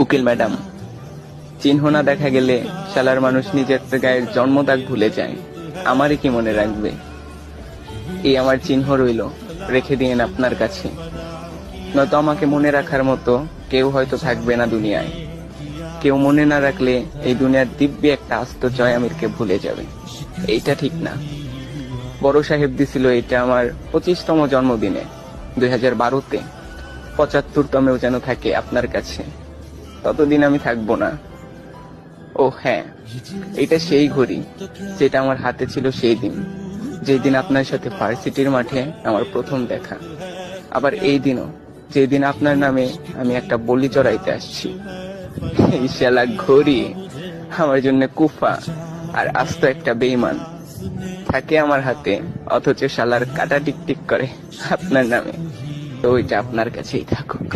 উকিল ম্যাডাম, চিহ্ন না দেখা গেলে শালার মানুষ নিজের গায়ের জন্মদাগ ভুলে যায়, আমারই কি মনে রাখবে? এই আমার চিহ্ন রইল, রেখে দিন আপনার কাছে। নয়তো আমাকে মনে রাখার মতো কেউ হয়তো থাকবে না দুনিয়ায়। কেউ মনে না রাখলে এই দুনিয়ার দিব্যি একটা আস্ত জয় আমিরকে ভুলে যাবে। এইটা ঠিক না। বড় সাহেব দিছিল এটা আমার 25তম জন্মদিনে 2012-তে। 75তমেও যেন থাকে আপনার কাছে। ততদিন আমি থাকবো না। ও হ্যাঁ, এটা সেই ঘড়ি যেটা আমার হাতে ছিল সেই দিন, যেই দিন আপনার সাথে ভার্সিটির মাঠে আমার প্রথম দেখা। আবার এই দিনও, যেই দিন আপনার নামে আমি একটা বলি চড়াইতে আসছি। এই শালা ঘড়ি আমার জন্য কুফা আর আস্ত একটা বেঈমান। থাকে আমার হাতে, অথচ শালার কাটা টিকটিক করে আপনার নামে। তো ওইটা আপনার কাছেই থাকুক।